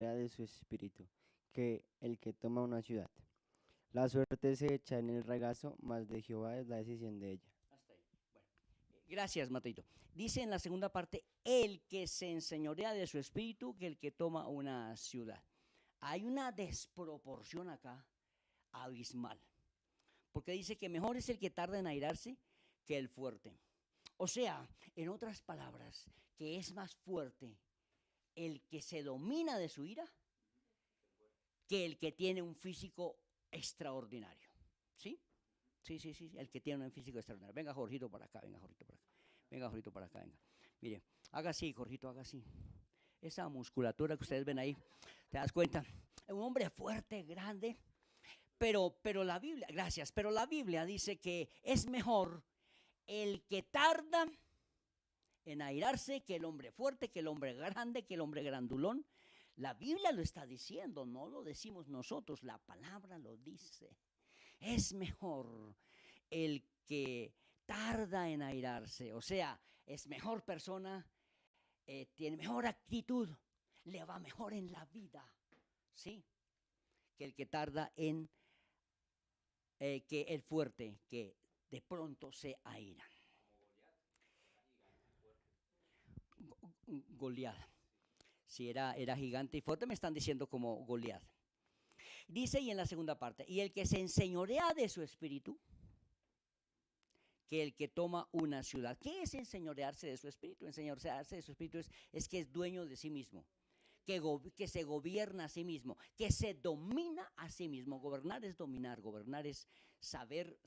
de su espíritu que el que toma una ciudad. La suerte se echa en el regazo, mas de Jehová es la decisión de ella. Hasta ahí. Bueno, gracias, Mateito. Dice en la segunda parte, el que se enseñorea de su espíritu que el que toma una ciudad. Hay una desproporción acá abismal, porque dice que mejor es el que tarda en airarse que el fuerte. O sea, en otras palabras, que es más fuerte el que se domina de su ira que el que tiene un físico extraordinario. ¿Sí? Sí, sí, sí, el que tiene un físico extraordinario. Venga, Jorgito, para acá, venga, Jorgito, para acá. Venga, Jorgito, para acá, venga. Mire, haga así, Jorgito, haga así. Esa musculatura que ustedes ven ahí, ¿te das cuenta? Un hombre fuerte, grande, pero la Biblia, gracias, pero la Biblia dice que es mejor el que tarda en airarse que el hombre fuerte, que el hombre grande, que el hombre grandulón. La Biblia lo está diciendo, no lo decimos nosotros, la palabra lo dice. Es mejor el que tarda en airarse, o sea, es mejor persona, tiene mejor actitud, le va mejor en la vida, ¿sí? Que el que tarda en, que el fuerte, que de pronto se aira. Goliat, si era gigante y fuerte, me están diciendo como Goliat. Dice y en la segunda parte, y el que se enseñorea de su espíritu, que el que toma una ciudad. ¿Qué es enseñorearse de su espíritu? Enseñorearse de su espíritu es que es dueño de sí mismo, que se gobierna a sí mismo, que se domina a sí mismo. Gobernar es dominar, gobernar es saber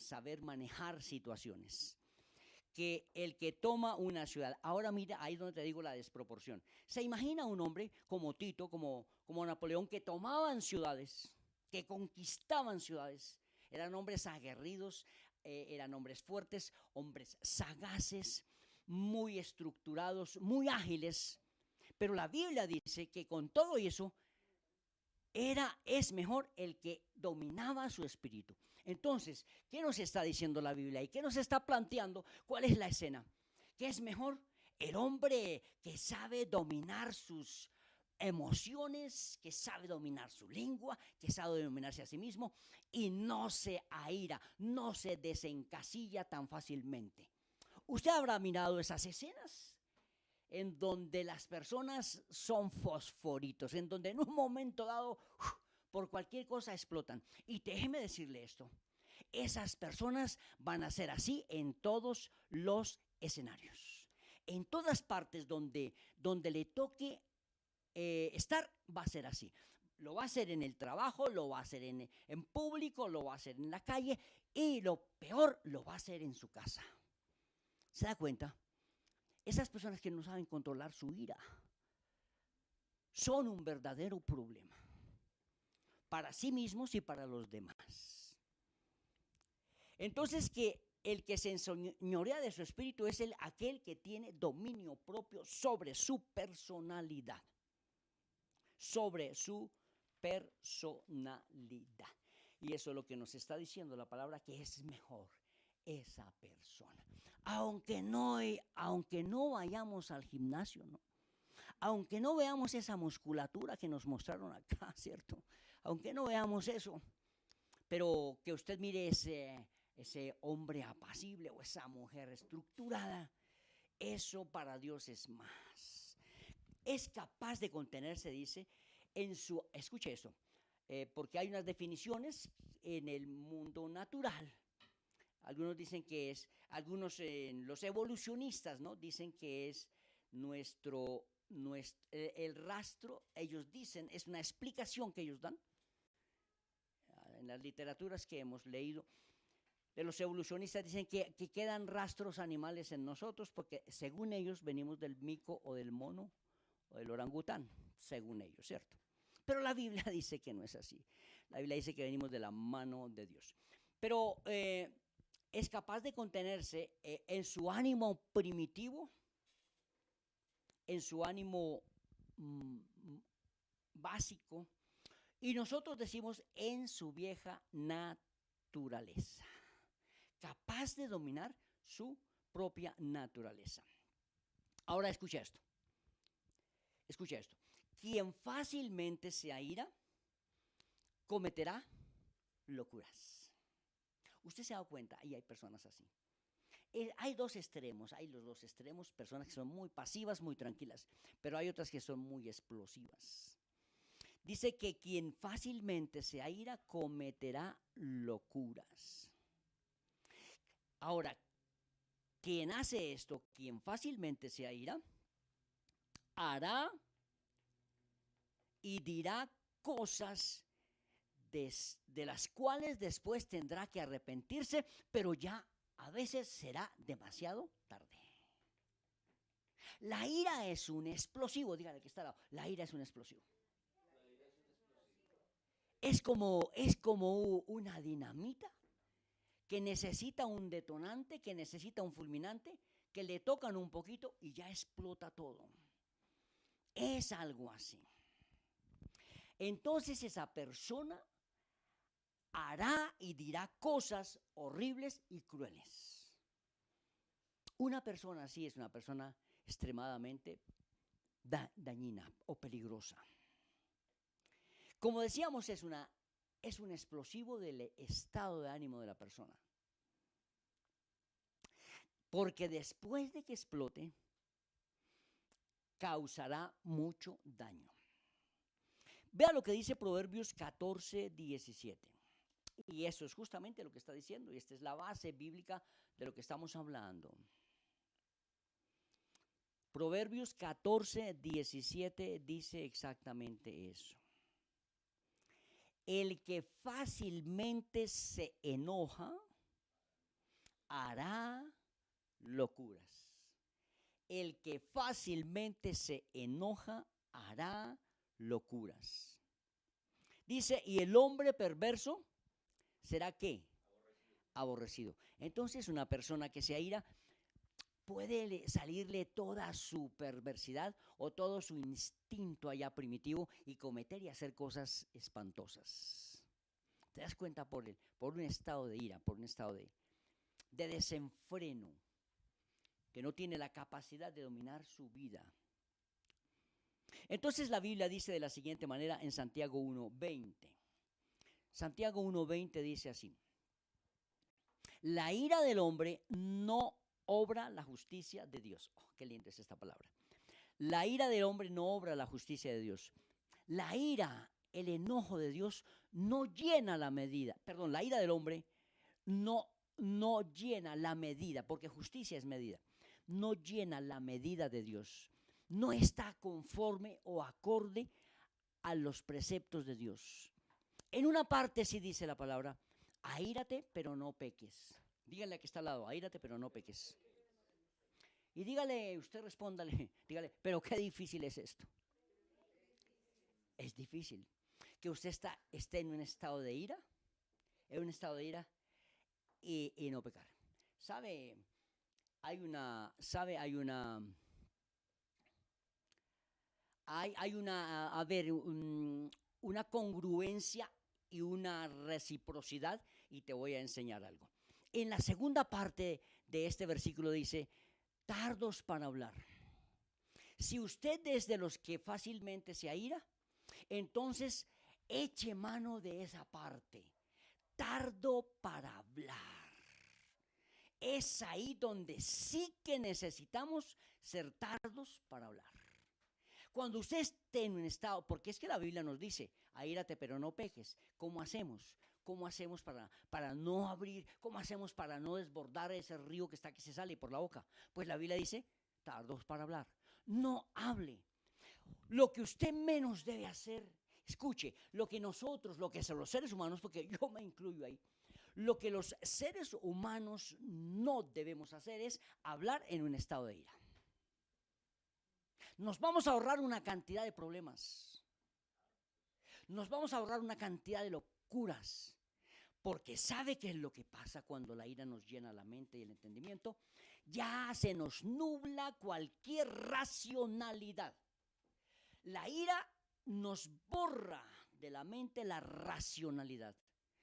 manejar situaciones. Que el que toma una ciudad. Ahora mira, ahí es donde te digo la desproporción. Se imagina un hombre como Tito, como Napoleón, que tomaban ciudades, que conquistaban ciudades. Eran hombres aguerridos, eran hombres fuertes, hombres sagaces, muy estructurados, muy ágiles. Pero la Biblia dice que con todo eso es mejor el que dominaba su espíritu. Entonces, ¿qué nos está diciendo la Biblia? ¿Y qué nos está planteando? ¿Cuál es la escena? ¿Qué es mejor? El hombre que sabe dominar sus emociones, que sabe dominar su lengua, que sabe dominarse a sí mismo y no se aira, no se desencasilla tan fácilmente. Usted habrá mirado esas escenas en donde las personas son fosforitos, en donde en un momento dado, por cualquier cosa explotan. Y déjeme decirle esto, esas personas van a ser así en todos los escenarios. En todas partes donde le toque estar, va a ser así. Lo va a hacer en el trabajo, lo va a hacer en público, lo va a hacer en la calle y lo peor, lo va a hacer en su casa. ¿Se da cuenta? Esas personas que no saben controlar su ira son un verdadero problema para sí mismos y para los demás. Entonces que el que se enseñorea de su espíritu es aquel que tiene dominio propio sobre su personalidad. Sobre su personalidad. Y eso es lo que nos está diciendo la palabra, que es mejor esa persona. Aunque no vayamos al gimnasio, ¿no? Aunque no veamos esa musculatura que nos mostraron acá, ¿cierto? Aunque no veamos eso, pero que usted mire ese hombre apacible o esa mujer estructurada, eso para Dios es más. Es capaz de contenerse, dice, escuche eso, porque hay unas definiciones en el mundo natural. Algunos dicen que los evolucionistas, ¿no? Dicen que es el rastro, ellos dicen, es una explicación que ellos dan en las literaturas que hemos leído. De los evolucionistas dicen que quedan rastros animales en nosotros porque según ellos venimos del mico o del mono o del orangután, según ellos, ¿cierto? Pero la Biblia dice que no es así. La Biblia dice que venimos de la mano de Dios. Pero es capaz de contenerse en su ánimo primitivo, en su ánimo básico, y nosotros decimos en su vieja naturaleza, capaz de dominar su propia naturaleza. Ahora escucha esto, quien fácilmente se aira, cometerá locuras. Usted se ha dado cuenta, y hay personas así. Hay dos extremos, hay los dos extremos, personas que son muy pasivas, muy tranquilas, pero hay otras que son muy explosivas. Dice que quien fácilmente se aira cometerá locuras. Ahora, quien hace esto, quien fácilmente se aira, hará y dirá cosas de las cuales después tendrá que arrepentirse, pero ya a veces será demasiado tarde. La ira es un explosivo, dígale que está al lado, la ira es un explosivo. Es como una dinamita que necesita un detonante, que necesita un fulminante, que le tocan un poquito y ya explota todo. Es algo así. Entonces esa persona hará y dirá cosas horribles y crueles. Una persona así es una persona extremadamente dañina o peligrosa. Como decíamos, es un explosivo del estado de ánimo de la persona. Porque después de que explote, causará mucho daño. Vea lo que dice Proverbios 14:17. Y eso es justamente lo que está diciendo, y esta es la base bíblica de lo que estamos hablando. Proverbios 14:17 dice exactamente eso. El que fácilmente se enoja hará locuras. El que fácilmente se enoja hará locuras. Dice, y el hombre perverso será ¿qué? Aborrecido. Entonces una persona que se aira puede salirle toda su perversidad o todo su instinto allá primitivo y cometer y hacer cosas espantosas. ¿Te das cuenta? Por un estado de ira, por un estado de desenfreno, que no tiene la capacidad de dominar su vida. Entonces la Biblia dice de la siguiente manera en Santiago 1:20. Santiago 1:20 dice así: la ira del hombre no obra la justicia de Dios. Oh, qué linda es esta palabra. La ira del hombre no obra la justicia de Dios. La ira, el enojo de Dios no llena la medida. Perdón, la ira del hombre no llena la medida, porque justicia es medida. No llena la medida de Dios. No está conforme o acorde a los preceptos de Dios. En una parte sí dice la palabra, aírate pero no peques. Dígale a que está al lado, aírate pero no peques. Y dígale, usted respóndale, dígale, pero qué difícil es esto. Es difícil que usted esté en un estado de ira, y no pecar. Hay una congruencia y una reciprocidad, y te voy a enseñar algo. En la segunda parte de este versículo dice, tardos para hablar. Si usted es de los que fácilmente se aira, entonces eche mano de esa parte. Tardo para hablar. Es ahí donde sí que necesitamos ser tardos para hablar. Cuando usted esté en un estado, porque es que la Biblia nos dice, aírate pero no peques. ¿Cómo hacemos? ¿Cómo hacemos para no abrir? ¿Cómo hacemos para no desbordar ese río que se sale por la boca? Pues la Biblia dice, tardos para hablar. No hable. Lo que usted menos debe hacer, escuche, lo que los seres humanos, porque yo me incluyo ahí, lo que los seres humanos no debemos hacer es hablar en un estado de ira. Nos vamos a ahorrar una cantidad de problemas. Nos vamos a ahorrar una cantidad de locuras. Porque ¿sabe qué es lo que pasa cuando la ira nos llena la mente y el entendimiento? Ya se nos nubla cualquier racionalidad. La ira nos borra de la mente la racionalidad.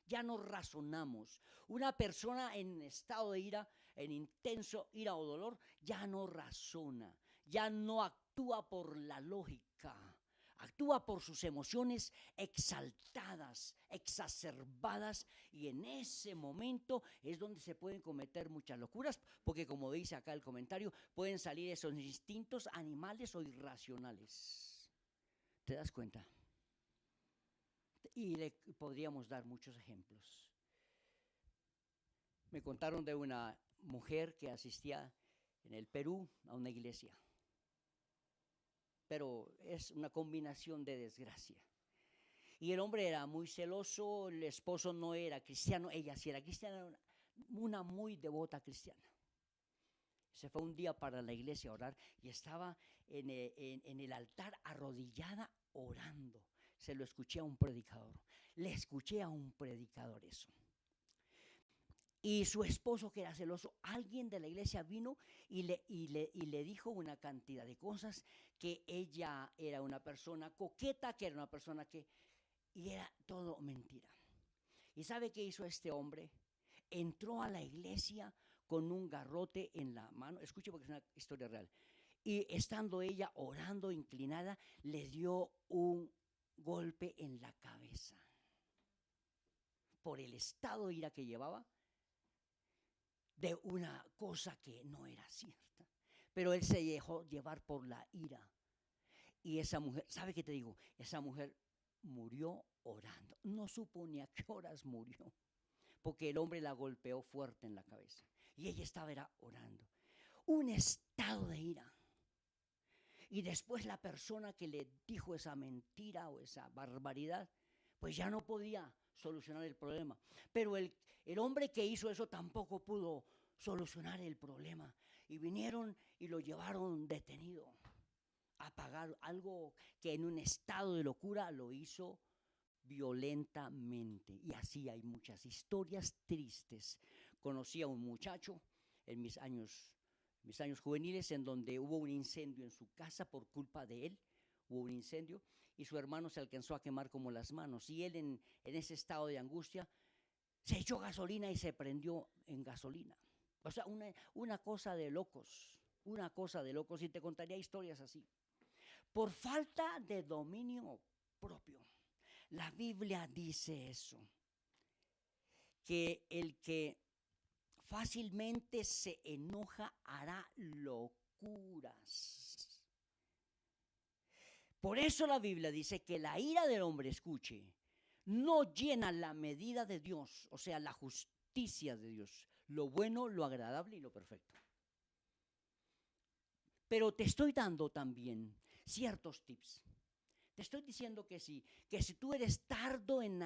Ya no razonamos. Una persona en estado de ira, en intenso ira o dolor, ya no razona, ya no actúa por la lógica, actúa por sus emociones exaltadas, exacerbadas, y en ese momento es donde se pueden cometer muchas locuras, porque como dice acá el comentario, pueden salir esos instintos animales o irracionales. ¿Te das cuenta? Y le podríamos dar muchos ejemplos. Me contaron de una mujer que asistía en el Perú a una iglesia, pero es una combinación de desgracia. Y el hombre era muy celoso, el esposo no era cristiano, ella sí era cristiana, una muy devota cristiana. Se fue un día para la iglesia a orar y estaba en el altar arrodillada orando. Se lo escuché a un predicador, le escuché a un predicador eso. Y su esposo, que era celoso, alguien de la iglesia vino y le dijo una cantidad de cosas, que ella era una persona coqueta, que era una persona que... Y era todo mentira. ¿Y sabe qué hizo este hombre? Entró a la iglesia con un garrote en la mano. Escuche porque es una historia real. Y estando ella orando inclinada, le dio un golpe en la cabeza. Por el estado de ira que llevaba, de una cosa que no era cierta. Pero él se dejó llevar por la ira. Y esa mujer, ¿sabe qué te digo? Esa mujer murió orando. No supo ni a qué horas murió, porque el hombre la golpeó fuerte en la cabeza. Y ella estaba orando. Un estado de ira. Y después la persona que le dijo esa mentira o esa barbaridad, pues ya no podía solucionar el problema. Pero el hombre que hizo eso tampoco pudo solucionar el problema. Y vinieron y lo llevaron detenido a pagar algo que en un estado de locura lo hizo violentamente. Y así hay muchas historias tristes. Conocí a un muchacho en mis años juveniles en donde hubo un incendio en su casa por culpa de él. Hubo un incendio y su hermano se alcanzó a quemar como las manos. Y él en ese estado de angustia se echó gasolina y se prendió en gasolina. O sea, una cosa de locos, una cosa de locos. Y te contaría historias así. Por falta de dominio propio. La Biblia dice eso, que el que fácilmente se enoja hará locuras. Por eso la Biblia dice que la ira del hombre, escuche, no llena la medida de Dios, o sea, la justicia de Dios, lo bueno, lo agradable y lo perfecto. Pero te estoy dando también ciertos tips. Te estoy diciendo que si tú eres tardo en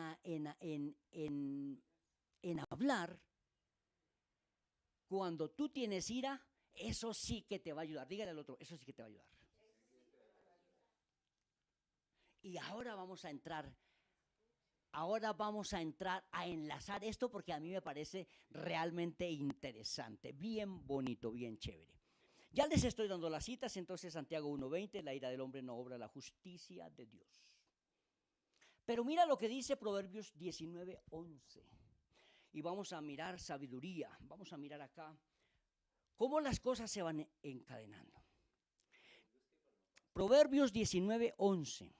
hablar, cuando tú tienes ira, eso sí que te va a ayudar. Dígale al otro, eso sí que te va a ayudar. Y ahora vamos a entrar a enlazar esto porque a mí me parece realmente interesante, bien bonito, bien chévere. Ya les estoy dando las citas, entonces Santiago 1:20, la ira del hombre no obra la justicia de Dios. Pero mira lo que dice Proverbios 19:11. Y vamos a mirar sabiduría, vamos a mirar acá cómo las cosas se van encadenando. Proverbios 19:11.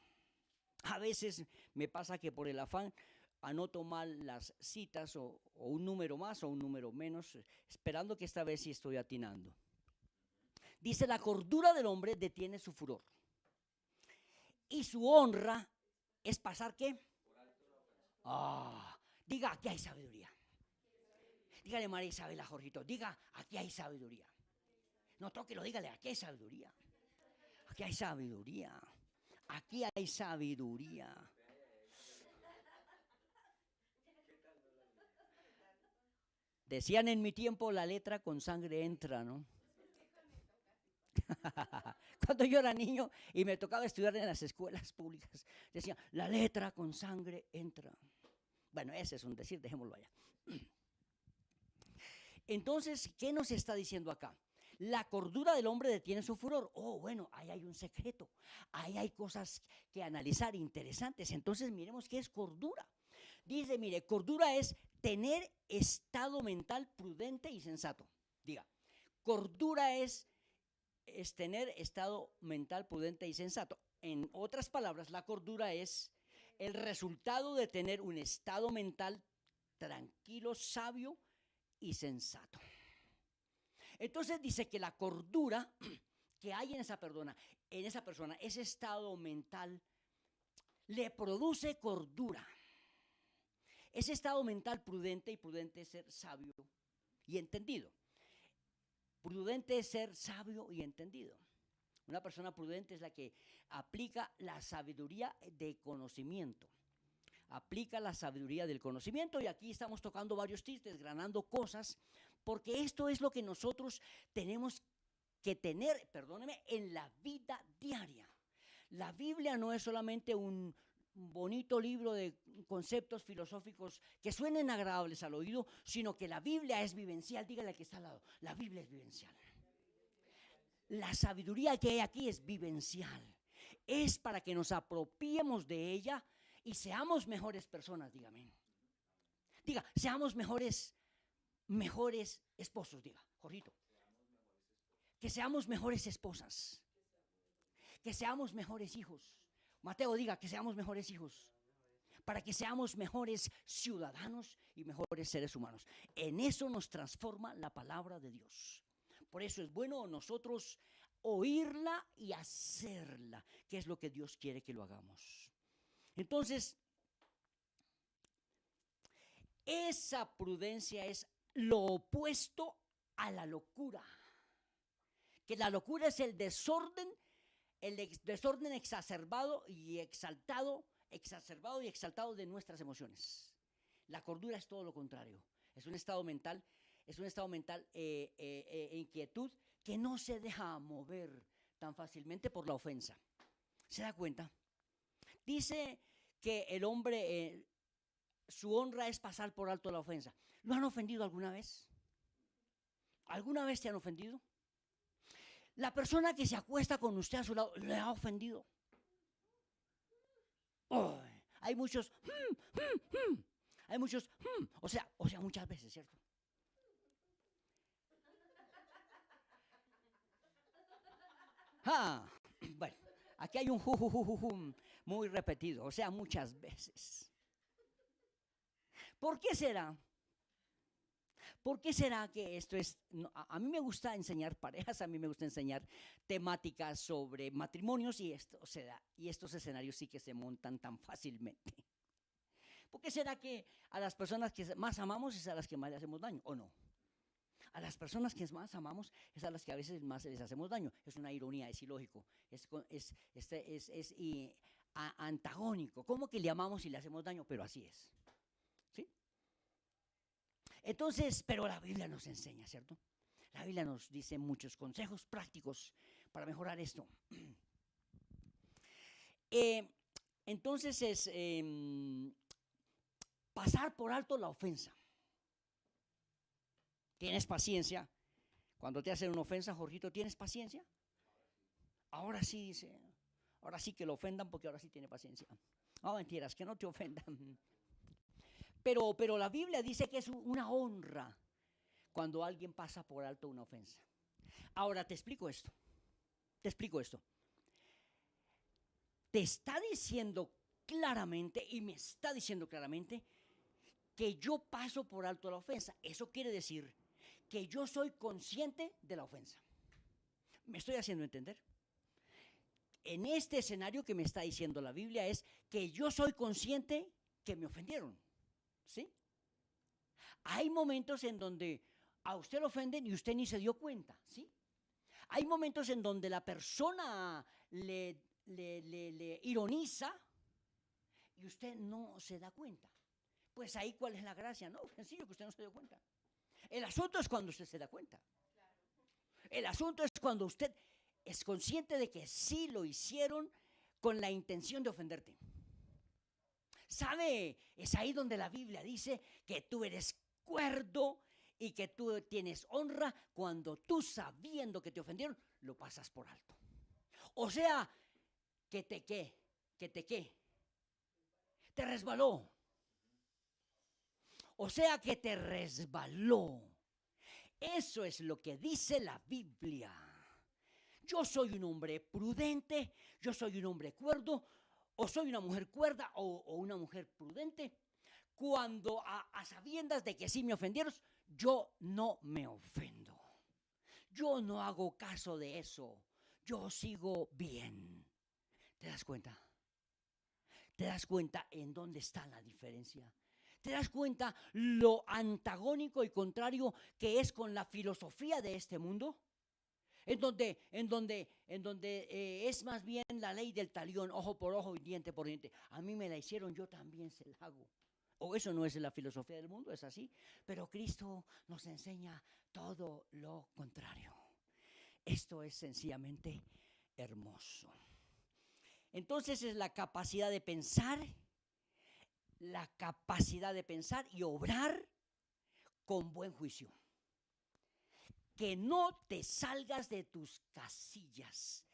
A veces me pasa que por el afán anoto mal las citas o un número más o un número menos, esperando que esta vez sí estoy atinando. Dice, la cordura del hombre detiene su furor. Y su honra es pasar, ¿qué? Diga, aquí hay sabiduría. Dígale, María Isabel, a Jorgito, diga, aquí hay sabiduría. No tóquelo, dígale, aquí hay sabiduría. Aquí hay sabiduría. Aquí hay sabiduría. Decían en mi tiempo, la letra con sangre entra, ¿no? Cuando yo era niño y me tocaba estudiar en las escuelas públicas, decían, la letra con sangre entra. Bueno, ese es un decir, dejémoslo allá. Entonces, ¿qué nos está diciendo acá? La cordura del hombre detiene su furor. Oh, bueno, ahí hay un secreto. Ahí hay cosas que analizar interesantes. Entonces, miremos qué es cordura. Dice, mire, cordura es tener estado mental prudente y sensato. Diga, cordura es tener estado mental prudente y sensato. En otras palabras, la cordura es el resultado de tener un estado mental tranquilo, sabio y sensato. Entonces dice que la cordura que hay en esa persona, ese estado mental, le produce cordura. Ese estado mental prudente, y prudente es ser sabio y entendido. Prudente es ser sabio y entendido. Una persona prudente es la que aplica la sabiduría de conocimiento. Aplica la sabiduría del conocimiento, y aquí estamos tocando varios tips, desgranando cosas, porque esto es lo que nosotros tenemos que tener, perdóneme, en la vida diaria. La Biblia no es solamente un bonito libro de conceptos filosóficos que suenen agradables al oído, sino que la Biblia es vivencial. Dígale al que está al lado, la Biblia es vivencial. La sabiduría que hay aquí es vivencial. Es para que nos apropiemos de ella y seamos mejores personas, dígame. Diga, seamos mejores esposos, diga, Jorgito. Que seamos mejores esposas. Que seamos mejores hijos. Mateo, diga, que seamos mejores hijos. Para que seamos mejores ciudadanos y mejores seres humanos. En eso nos transforma la palabra de Dios. Por eso es bueno nosotros oírla y hacerla, que es lo que Dios quiere que lo hagamos. Entonces, esa prudencia es lo opuesto a la locura. Que la locura es el desorden exacerbado y exaltado de nuestras emociones. La cordura es todo lo contrario. Es un estado mental, inquietud que no se deja mover tan fácilmente por la ofensa. ¿Se da cuenta? Dice que el hombre, su honra es pasar por alto la ofensa. ¿Lo han ofendido alguna vez? ¿Alguna vez te han ofendido? La persona que se acuesta con usted a su lado, ¿le ha ofendido? Oh, hay muchos, o sea, muchas veces, ¿cierto? Bueno, aquí hay un muy repetido, o sea, muchas veces. ¿Por qué será? ¿Por qué será que esto es? A mí me gusta enseñar parejas, a mí me gusta enseñar temáticas sobre matrimonios, y esto se da, y estos escenarios sí que se montan tan fácilmente. ¿Por qué será que a las personas que más amamos es a las que más le hacemos daño, o no? A las personas que más amamos es a las que a veces más les hacemos daño. Es una ironía, es ilógico, es antagónico. ¿Cómo que le amamos y le hacemos daño? Pero así es. ¿Sí? Entonces, pero la Biblia nos enseña, ¿cierto? La Biblia nos dice muchos consejos prácticos para mejorar esto. Entonces es pasar por alto la ofensa. ¿Tienes paciencia? Cuando te hacen una ofensa, Jorgito, ¿tienes paciencia? Ahora sí, dice. Ahora sí que lo ofendan, porque ahora sí tiene paciencia. No, mentiras, que no te ofendan. Pero la Biblia dice que es una honra cuando alguien pasa por alto una ofensa. Ahora te explico esto. Te está diciendo claramente, y me está diciendo claramente, que yo paso por alto la ofensa. Eso quiere decir que yo soy consciente de la ofensa. ¿Me estoy haciendo entender? En este escenario que me está diciendo la Biblia es que yo soy consciente que me ofendieron. ¿Sí? Hay momentos en donde a usted lo ofenden y usted ni se dio cuenta. ¿Sí? Hay momentos en donde la persona le ironiza y usted no se da cuenta. Pues ahí, ¿cuál es la gracia? No, sencillo, que usted no se dio cuenta. El asunto es cuando usted se da cuenta. El asunto es cuando usted es consciente de que sí lo hicieron con la intención de ofenderte. ¿Sabe? Es ahí donde la Biblia dice que tú eres cuerdo y que tú tienes honra cuando tú, sabiendo que te ofendieron, lo pasas por alto. O sea, que te resbaló. O sea que te resbaló. Eso es lo que dice la Biblia. yo soy un hombre prudente, yo soy un hombre cuerdo, o soy una mujer cuerda o una mujer prudente. Cuando a sabiendas de que sí me ofendieron, yo no me ofendo. Yo no hago caso de eso. Yo sigo bien. ¿Te das cuenta? ¿Te das cuenta en dónde está la diferencia? ¿Te das cuenta lo antagónico y contrario que es con la filosofía de este mundo? En donde es más bien la ley del talión, ojo por ojo y diente por diente. A mí me la hicieron, yo también se la hago. O eso no es la filosofía del mundo, es así. Pero Cristo nos enseña todo lo contrario. Esto es sencillamente hermoso. Entonces es la capacidad de pensar y obrar con buen juicio. Que no te salgas de tus casillas.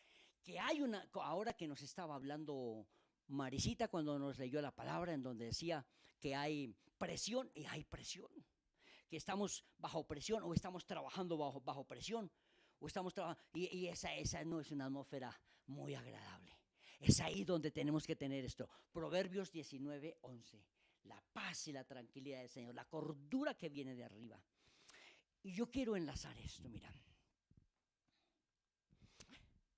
Que hay ahora que nos estaba hablando Marisita cuando nos leyó la palabra en donde decía que hay presión y hay presión. Que estamos bajo presión o estamos trabajando bajo presión. O estamos trabajando, y esa no es una atmósfera muy agradable. Es ahí donde tenemos que tener esto. Proverbios 19:11. La paz y la tranquilidad del Señor, la cordura que viene de arriba. Y yo quiero enlazar esto, mira.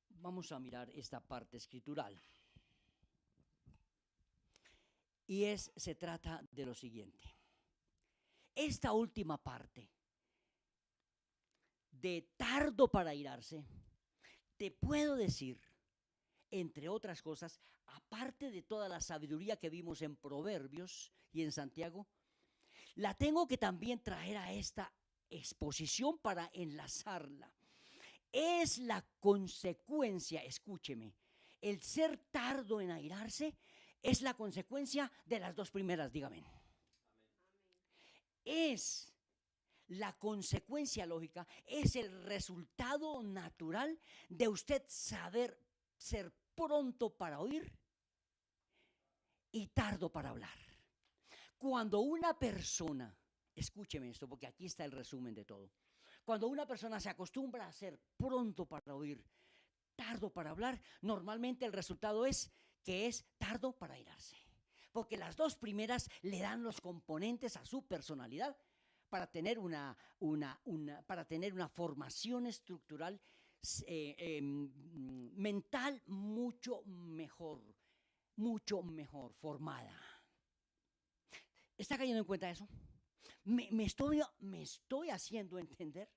Vamos a mirar esta parte escritural. Y se trata de lo siguiente. Esta última parte de tardo para airarse, te puedo decir, entre otras cosas, aparte de toda la sabiduría que vimos en Proverbios y en Santiago, la tengo que también traer a esta exposición para enlazarla. Es la consecuencia, escúcheme, el ser tardo en airarse es la consecuencia de las dos primeras, dígame. Es la consecuencia lógica, es el resultado natural de usted saber ser pronto para oír y tardo para hablar. Cuando una persona, escúcheme esto porque aquí está el resumen de todo. Cuando una persona se acostumbra a ser pronto para oír, tardo para hablar, normalmente el resultado es que es tardo para airarse. Porque las dos primeras le dan los componentes a su personalidad para tener una formación estructural mental mucho mejor formada. ¿Está cayendo en cuenta eso? Me estoy haciendo entender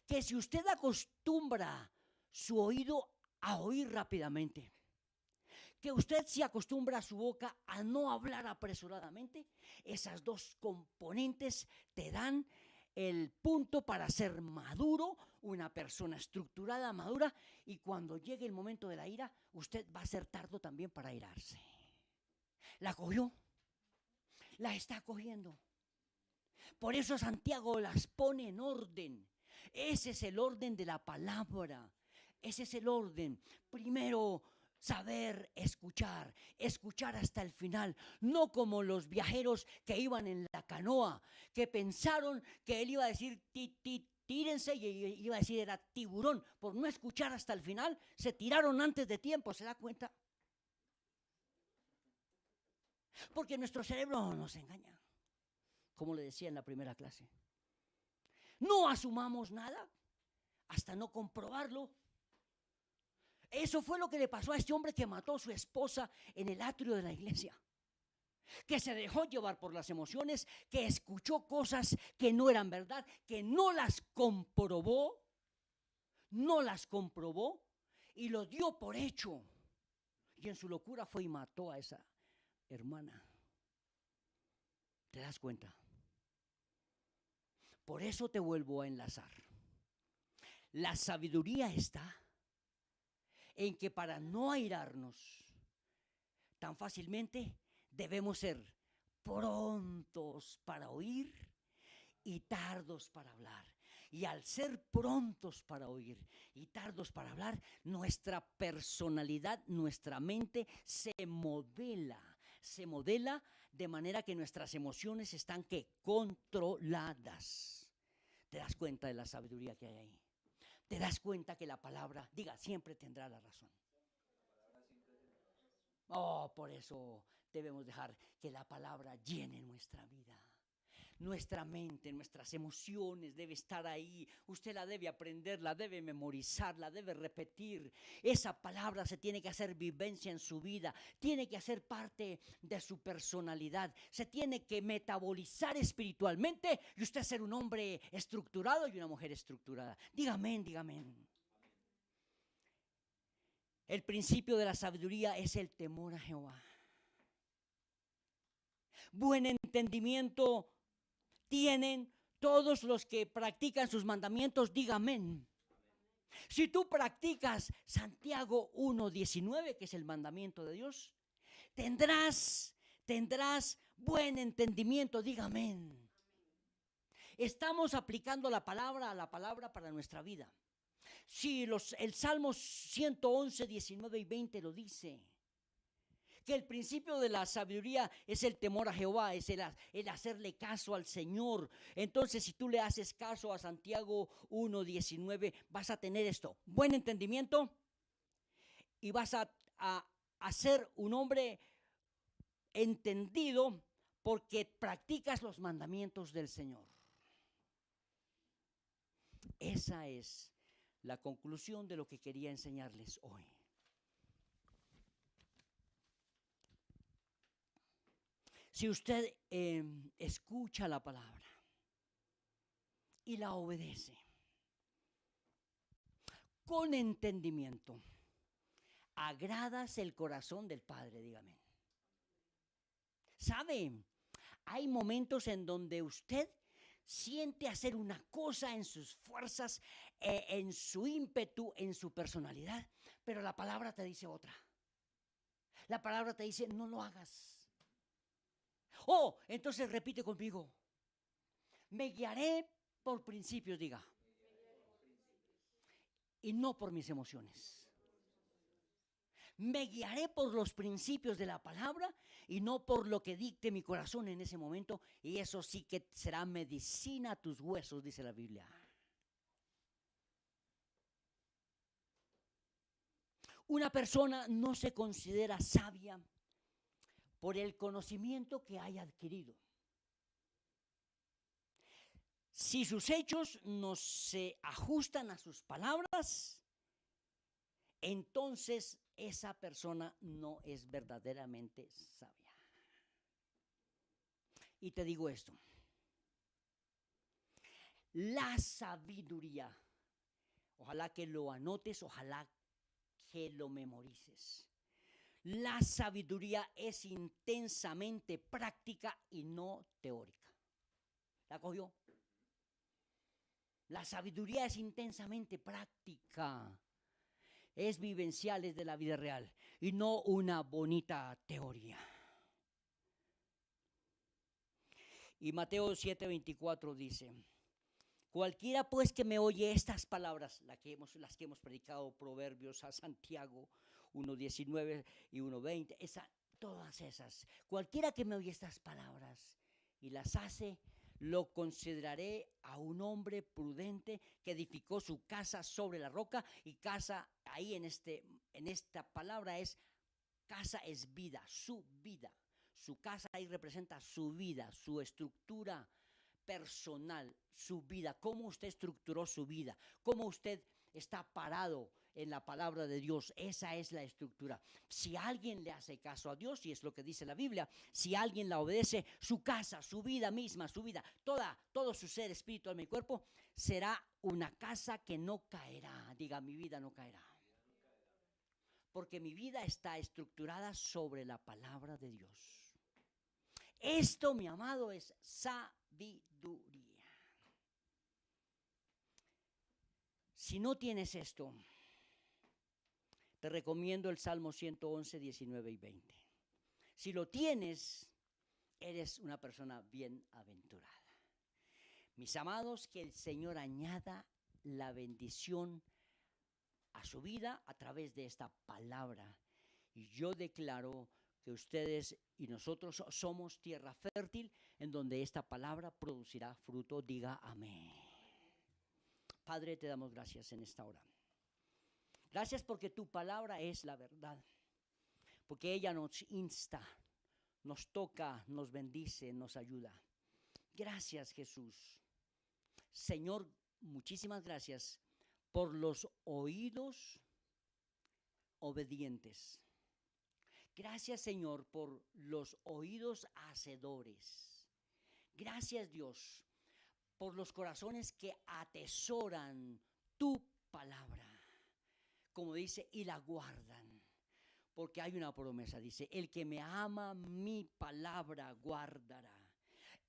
que si usted acostumbra su oído a oír rápidamente, que usted se acostumbra a su boca a no hablar apresuradamente, esas dos componentes te dan el punto para ser maduro, una persona estructurada, madura, y cuando llegue el momento de la ira, usted va a ser tardo también para airarse. ¿La cogió? La está cogiendo. Por eso Santiago las pone en orden. Ese es el orden de la palabra. Ese es el orden. Primero, saber escuchar hasta el final, no como los viajeros que iban en la canoa, que pensaron que él iba a decir tírense y iba a decir era tiburón, por no escuchar hasta el final, se tiraron antes de tiempo, ¿se da cuenta? Porque nuestro cerebro nos engaña, como le decía en la primera clase. No asumamos nada hasta no comprobarlo. Eso fue lo que le pasó a este hombre que mató a su esposa en el atrio de la iglesia. Que se dejó llevar por las emociones, que escuchó cosas que no eran verdad, que no las comprobó y lo dio por hecho. Y en su locura fue y mató a esa hermana. ¿Te das cuenta? Por eso te vuelvo a enlazar. La sabiduría está en que para no airarnos tan fácilmente debemos ser prontos para oír y tardos para hablar. Y al ser prontos para oír y tardos para hablar, nuestra personalidad, nuestra mente se modela de manera que nuestras emociones están controladas. ¿Te das cuenta de la sabiduría que hay ahí? te das cuenta que la palabra, diga, siempre tendrá la razón. Oh, por eso debemos dejar que la palabra llene nuestra vida. Nuestra mente, nuestras emociones debe estar ahí. Usted la debe aprender, la debe memorizar, la debe repetir. Esa palabra se tiene que hacer vivencia en su vida, tiene que hacer parte de su personalidad, se tiene que metabolizar espiritualmente y usted ser un hombre estructurado y una mujer estructurada. Diga amén, diga amén. El principio de la sabiduría es el temor a Jehová. Buen entendimiento tienen todos los que practican sus mandamientos, diga amén. Si tú practicas Santiago 1:19, que es el mandamiento de Dios, tendrás buen entendimiento, diga amén. Estamos aplicando la palabra para nuestra vida. Si el Salmo 111, 19 y 20 lo dice, que el principio de la sabiduría es el temor a Jehová, es el hacerle caso al Señor. Entonces, si tú le haces caso a Santiago 1:19, vas a tener esto, buen entendimiento, y vas a ser un hombre entendido porque practicas los mandamientos del Señor. Esa es la conclusión de lo que quería enseñarles hoy. Si usted escucha la palabra y la obedece con entendimiento, agradas el corazón del Padre, dígame. ¿Sabe? Hay momentos en donde usted siente hacer una cosa en sus fuerzas, en su ímpetu, en su personalidad, pero la palabra te dice otra. La palabra te dice, no lo hagas. Oh, entonces repite conmigo. Me guiaré por principios, diga. Y no por mis emociones. Me guiaré por los principios de la palabra y no por lo que dicte mi corazón en ese momento. Y eso sí que será medicina a tus huesos, dice la Biblia. Una persona no se considera sabia por el conocimiento que haya adquirido. Si sus hechos no se ajustan a sus palabras, entonces esa persona no es verdaderamente sabia. Y te digo esto, la sabiduría, ojalá que lo anotes, ojalá que lo memorices. La sabiduría es intensamente práctica y no teórica. ¿La cogió? La sabiduría es intensamente práctica. Es vivencial, es de la vida real y no una bonita teoría. Y Mateo 7:24 dice, cualquiera pues que me oye estas palabras, las que hemos predicado, Proverbios, a Santiago 1:19 y 1:20, todas esas, cualquiera que me oye estas palabras y las hace, lo consideraré a un hombre prudente que edificó su casa sobre la roca. Y casa, ahí en esta palabra casa es vida, su vida. Su casa ahí representa su vida, su estructura personal, su vida, cómo usted estructuró su vida, cómo usted está parado en la palabra de Dios. Esa es la estructura. Si alguien le hace caso a Dios, y es lo que dice la Biblia, si alguien la obedece, su casa, su vida misma, su vida, todo su ser, espíritu, alma y cuerpo, será una casa que no caerá. Diga, mi vida no caerá. Porque mi vida está estructurada sobre la palabra de Dios. Esto, mi amado, es sabiduría. Si no tienes esto, te recomiendo el Salmo 111, 19 y 20. Si lo tienes, eres una persona bienaventurada. Mis amados, que el Señor añada la bendición a su vida a través de esta palabra. Y yo declaro que ustedes y nosotros somos tierra fértil en donde esta palabra producirá fruto. Diga amén. Padre, te damos gracias en esta hora. Gracias porque tu palabra es la verdad, porque ella nos insta, nos toca, nos bendice, nos ayuda. Gracias, Jesús. Señor, muchísimas gracias por los oídos obedientes. Gracias, Señor, por los oídos hacedores. Gracias, Dios, por los corazones que atesoran tu palabra. Como dice, y la guardan. Porque hay una promesa, dice, el que me ama, mi palabra guardará.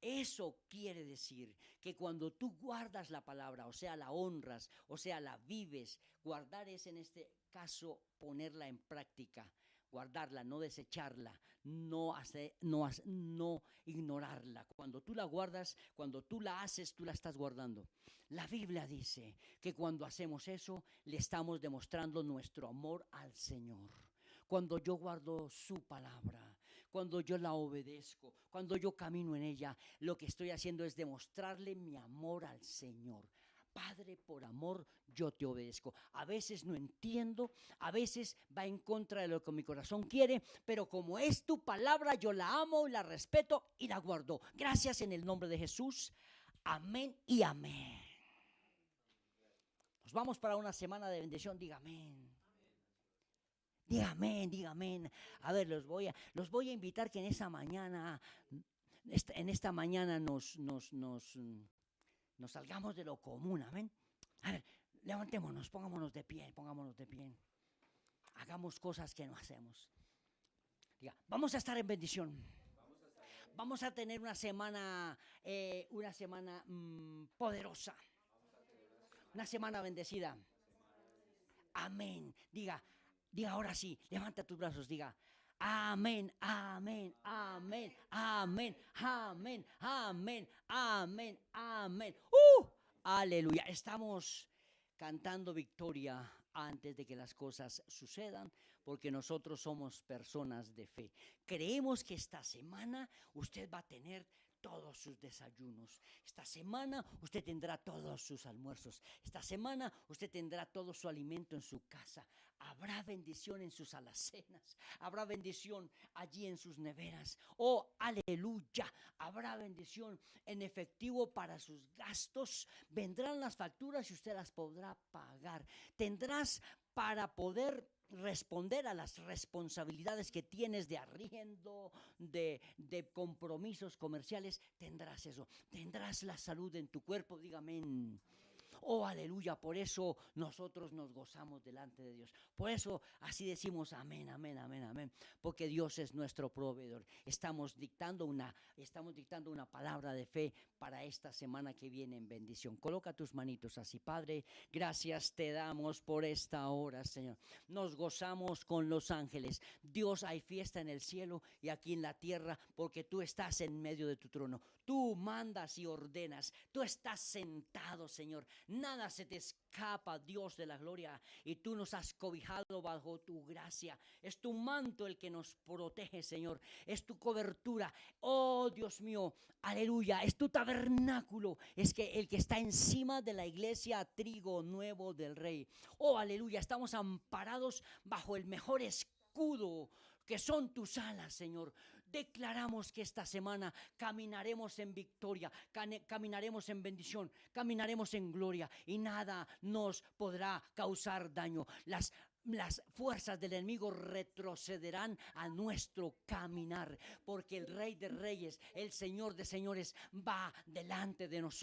Eso quiere decir que cuando tú guardas la palabra, o sea, la honras, o sea, la vives, guardar es en este caso ponerla en práctica, guardarla, no desecharla, no ignorarla. Cuando tú la guardas, cuando tú la haces, tú la estás guardando. La Biblia dice que cuando hacemos eso, le estamos demostrando nuestro amor al Señor. Cuando yo guardo su palabra, cuando yo la obedezco, cuando yo camino en ella, lo que estoy haciendo es demostrarle mi amor al Señor. Padre, por amor, yo te obedezco. A veces no entiendo, a veces va en contra de lo que mi corazón quiere, pero como es tu palabra, yo la amo, la respeto y la guardo. Gracias en el nombre de Jesús. Amén y amén. Nos vamos para una semana de bendición. Diga amén. Diga amén, diga amén. A ver, los voy a invitar que en esta mañana nos salgamos de lo común, amén. A ver, levantémonos, pongámonos de pie. Hagamos cosas que no hacemos. Diga, vamos a estar en bendición. Vamos a tener una semana poderosa. Una semana bendecida. Amén. Diga ahora sí, levanta tus brazos, diga. Amén, amén, amén, amén, amén, amén, amén, amén. Aleluya. Estamos cantando victoria antes de que las cosas sucedan, porque nosotros somos personas de fe. Creemos que esta semana usted va a tener todos sus desayunos. Esta semana usted tendrá todos sus almuerzos. Esta semana usted tendrá todo su alimento en su casa. Habrá bendición en sus alacenas. Habrá bendición allí en sus neveras. Oh, aleluya. Habrá bendición en efectivo para sus gastos. Vendrán las facturas y usted las podrá pagar. Tendrás para poder responder a las responsabilidades que tienes de arriendo, de compromisos comerciales. Tendrás eso. Tendrás la salud en tu cuerpo. Dígame. Oh, aleluya. Por eso nosotros nos gozamos delante de Dios. Por eso así decimos amén, amén, amén, amén. Porque Dios es nuestro proveedor. Estamos dictando una palabra de fe para esta semana que viene en bendición. Coloca tus manitos así. Padre, gracias te damos por esta hora, Señor. Nos gozamos con los ángeles. Dios, hay fiesta en el cielo y aquí en la tierra, porque tú estás en medio de tu trono. Tú mandas y ordenas. Tú estás sentado, Señor. Nada se te escapa, Dios de la gloria, y tú nos has cobijado bajo tu gracia. Es tu manto el que nos protege, Señor. Es tu cobertura. Oh, Dios mío, aleluya. Es tu tabernáculo. Es que el que está encima de la iglesia, trigo nuevo del Rey. Oh, aleluya. Estamos amparados bajo el mejor escudo que son tus alas, Señor. Declaramos que esta semana caminaremos en victoria, caminaremos en bendición, caminaremos en gloria y nada nos podrá causar daño. Las fuerzas del enemigo retrocederán a nuestro caminar, porque el Rey de Reyes, el Señor de Señores, va delante de nosotros.